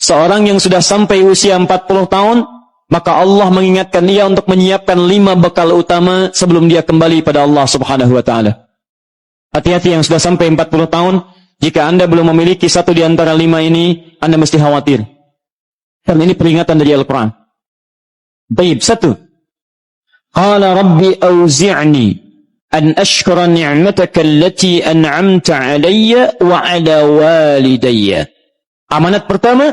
Seorang yang sudah sampai usia 40 tahun, maka Allah mengingatkan dia untuk menyiapkan 5 bekal utama sebelum dia kembali pada Allah Subhanahu wa taala. Hati-hati yang sudah sampai 40 tahun, jika Anda belum memiliki satu di antara 5 ini, Anda mesti khawatir. Karena ini peringatan dari Al-Quran. Baik, 1. Qala rabbi auzi'ni an ashkura ni'mataka allati an'amta 'alayya wa 'ala walidayya. Amanat pertama,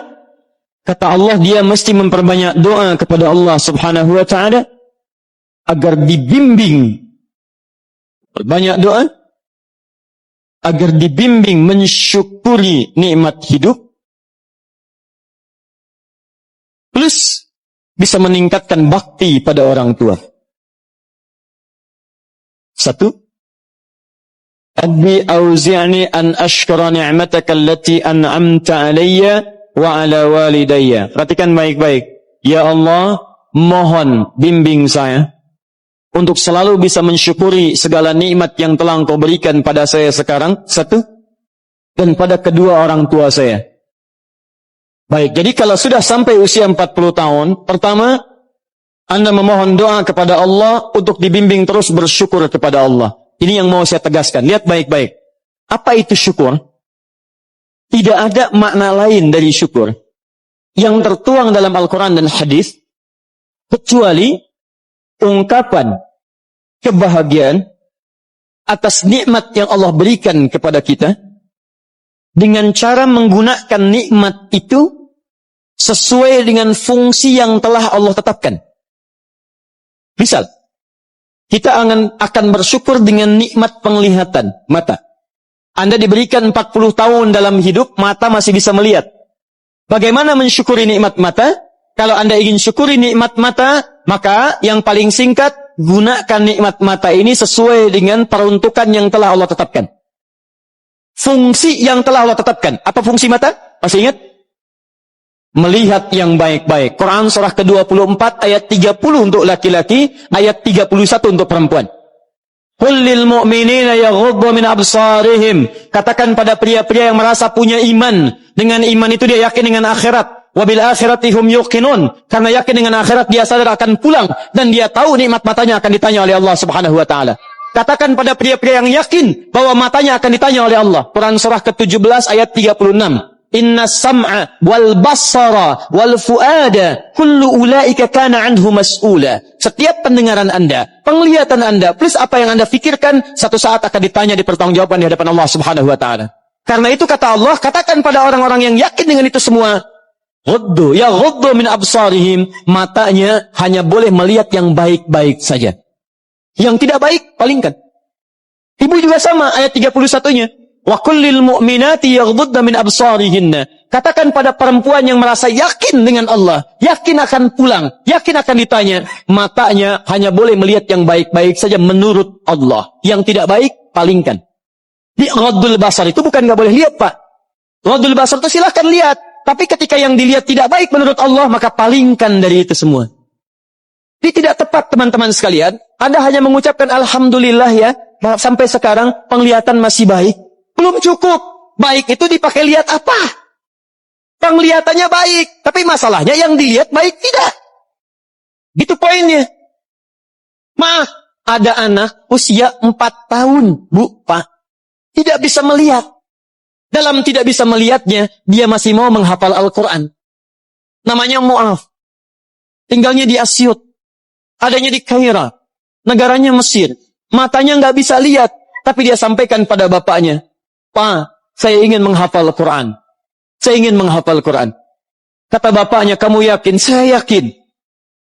kata Allah, dia mesti memperbanyak doa kepada Allah Subhanahu wa taala agar dibimbing. Berbanyak doa agar dibimbing mensyukuri nikmat hidup, plus bisa meningkatkan bakti pada orang tua. 1. Rabbi auzi'ni an ashkura ni'mataka allati an'amta 'alayya wa 'ala walidayya. Perhatikan baik-baik. Ya Allah, mohon bimbing saya untuk selalu bisa mensyukuri segala nikmat yang telah Engkau berikan pada saya sekarang, 1, dan pada kedua orang tua saya. Baik, jadi kalau sudah sampai usia 40 tahun, pertama, Anda memohon doa kepada Allah untuk dibimbing terus bersyukur kepada Allah. Ini yang mau saya tegaskan. Lihat baik-baik. Apa itu syukur? Tidak ada makna lain dari syukur yang tertuang dalam Al-Quran dan hadis kecuali ungkapan kebahagiaan atas nikmat yang Allah berikan kepada kita dengan cara menggunakan nikmat itu sesuai dengan fungsi yang telah Allah tetapkan. Misal, kita akan bersyukur dengan nikmat penglihatan mata. Anda diberikan 40 tahun dalam hidup, mata masih bisa melihat. Bagaimana mensyukuri nikmat mata? Kalau Anda ingin syukuri nikmat mata, maka yang paling singkat, gunakan nikmat mata ini sesuai dengan peruntukan yang telah Allah tetapkan. Fungsi yang telah Allah tetapkan. Apa fungsi mata? Masih ingat? Melihat yang baik-baik. Quran surah ke-24 ayat 30 untuk laki-laki, ayat 31 untuk perempuan. Qul lil mu'minina yaghuddu min absarihim. Katakan pada pria-pria yang merasa punya iman. Dengan iman itu dia yakin dengan akhirat. Wabil akhirati hum yuqinun. Karena yakin dengan akhirat dia sadar akan pulang dan dia tahu nikmat matanya akan ditanya oleh Allah Subhanahu wa taala. Katakan pada pria-pria yang yakin bahwa matanya akan ditanya oleh Allah. Quran surah ke-17 ayat 36. Inna sam'a wal basara wal fuada kullu ulaika kana anhu mas'ula. Setiap pendengaran Anda, penglihatan Anda, plus apa yang Anda fikirkan, satu saat akan ditanya di pertanggungjawaban di hadapan Allah Subhanahu wa taala. Karena itu kata Allah, katakan pada orang-orang yang yakin dengan itu semua, ghuddu min absarihim, matanya hanya boleh melihat yang baik-baik saja. Yang tidak baik, palingkan. Ibu juga sama, ayat 31-nya. Wa kullil mu'minati yaghdudna min absarihinna. Katakan pada perempuan yang merasa yakin dengan Allah, yakin akan pulang, yakin akan ditanya, matanya hanya boleh melihat yang baik-baik saja menurut Allah. Yang tidak baik, palingkan. Di ghaddul basar itu bukan nggak boleh lihat, Pak. Ghaddul basar itu silahkan lihat. Tapi ketika yang dilihat tidak baik menurut Allah, maka palingkan dari itu semua. Ini tidak tepat, teman-teman sekalian. Anda hanya mengucapkan Alhamdulillah ya, sampai sekarang penglihatan masih baik. Belum cukup. Baik itu dipakai lihat apa? Penglihatannya baik. Tapi masalahnya yang dilihat baik tidak. Gitu poinnya. Maaf, ada anak usia 4 tahun, Bu, Pak. Tidak bisa melihat. Dalam tidak bisa melihatnya, dia masih mau menghafal Al-Quran. Namanya Mu'af. Tinggalnya di Asyut. Adanya di Kaira. Negaranya Mesir. Matanya nggak bisa lihat. Tapi dia sampaikan pada bapaknya. Pak, saya ingin menghafal Quran. Saya ingin menghafal Quran. Kata bapaknya, kamu yakin? Saya yakin.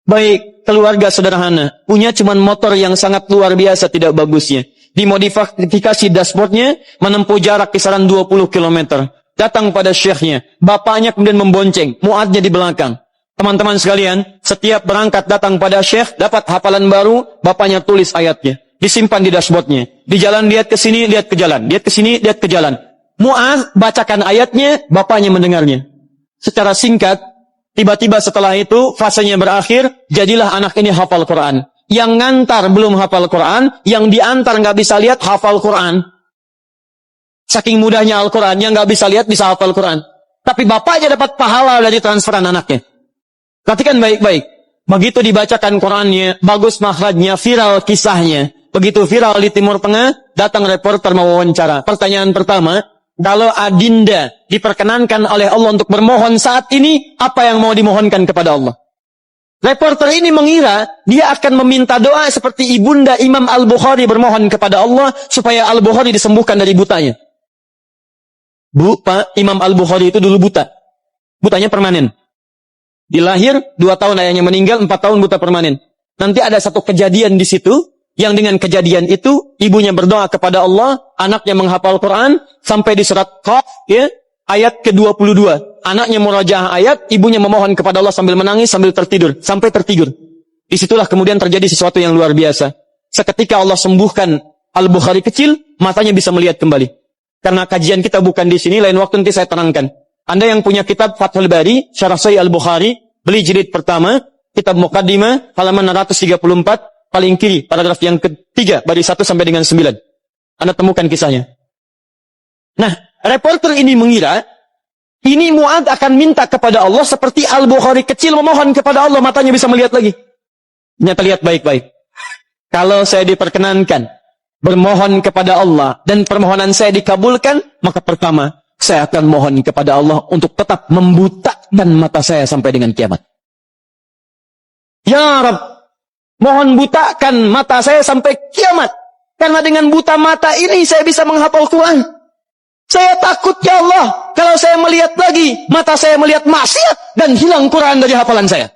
Baik, keluarga sederhana. Punya cuman motor yang sangat luar biasa tidak bagusnya. Dimodifikasi dashboardnya, menempuh jarak kisaran 20 km. Datang pada syekhnya. Bapaknya kemudian membonceng. Mu'adnya di belakang. Teman-teman sekalian, setiap berangkat datang pada syekh, dapat hafalan baru, bapaknya tulis ayatnya. Disimpan di dashboardnya. Di jalan lihat ke sini, lihat ke jalan. Lihat ke sini, lihat ke jalan. Mu'adz bacakan ayatnya, bapaknya mendengarnya. Secara singkat, tiba-tiba setelah itu, fasenya berakhir, jadilah anak ini hafal Quran. Yang ngantar belum hafal Quran, yang diantar nggak bisa lihat, hafal Quran. Saking mudahnya Al-Quran, yang nggak bisa lihat, bisa hafal Quran. Tapi bapaknya dapat pahala dari transferan anaknya. Perhatikan baik-baik. Begitu dibacakan Qur'annya, bagus makhrajnya, viral kisahnya. Begitu viral di Timur Tengah, datang reporter mau wawancara. Pertanyaan pertama, kalau adinda diperkenankan oleh Allah untuk bermohon saat ini, apa yang mau dimohonkan kepada Allah? Reporter ini mengira dia akan meminta doa seperti ibunda Imam Al-Bukhari bermohon kepada Allah supaya Al-Bukhari disembuhkan dari butanya. Bu, Pak, Imam Al-Bukhari itu dulu buta. Butanya permanen. Dilahir, 2 tahun ayahnya meninggal, 4 tahun buta permanen. Nanti ada satu kejadian di situ, yang dengan kejadian itu, ibunya berdoa kepada Allah, anaknya menghafal Quran, sampai di surat Qaf, ya, ayat ke-22. Anaknya murajaah ayat, ibunya memohon kepada Allah sambil menangis, sambil tertidur. Sampai tertidur. Disitulah kemudian terjadi sesuatu yang luar biasa. Seketika Allah sembuhkan Al-Bukhari kecil, matanya bisa melihat kembali. Karena kajian kita bukan di sini, lain waktu nanti saya terangkan. Anda yang punya kitab Fathul Bari, Syarah Sahih Al-Bukhari, beli jilid pertama, kitab Muqaddimah, halaman 634, paling kiri, paragraf yang ketiga, baris 1 sampai dengan 9. Anda temukan kisahnya. Nah, reporter ini mengira, ini Mu'adz akan minta kepada Allah seperti Al-Bukhari kecil memohon kepada Allah, matanya bisa melihat lagi. Ternyata lihat baik-baik. Kalau saya diperkenankan bermohon kepada Allah, dan permohonan saya dikabulkan, maka pertama, saya akan mohon kepada Allah untuk tetap membutakan mata saya sampai dengan kiamat. Ya Rabb, mohon butakan mata saya sampai kiamat. Karena dengan buta mata ini saya bisa menghafal Quran. Saya takut ya Allah, kalau saya melihat lagi, mata saya melihat maksiat dan hilang Quran dari hafalan saya.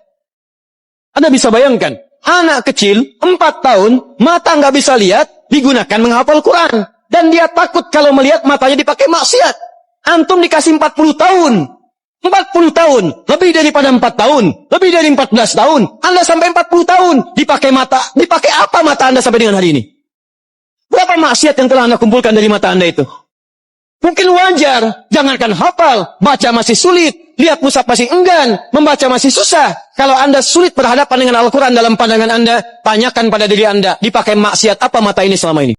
Anda bisa bayangkan, anak kecil, 4 tahun, mata nggak bisa lihat, digunakan menghafal Quran. Dan dia takut kalau melihat matanya dipakai maksiat. Antum dikasih 40 tahun. 40 tahun. Lebih daripada 4 tahun. Lebih dari 14 tahun. Anda sampai 40 tahun. Dipakai mata. Dipakai apa mata Anda sampai dengan hari ini? Berapa maksiat yang telah Anda kumpulkan dari mata Anda itu? Mungkin wajar. Jangankan hafal. Baca masih sulit. Lihat mushaf masih enggan. Membaca masih susah. Kalau Anda sulit berhadapan dengan Al-Quran dalam pandangan Anda, tanyakan pada diri Anda. Dipakai maksiat apa mata ini selama ini?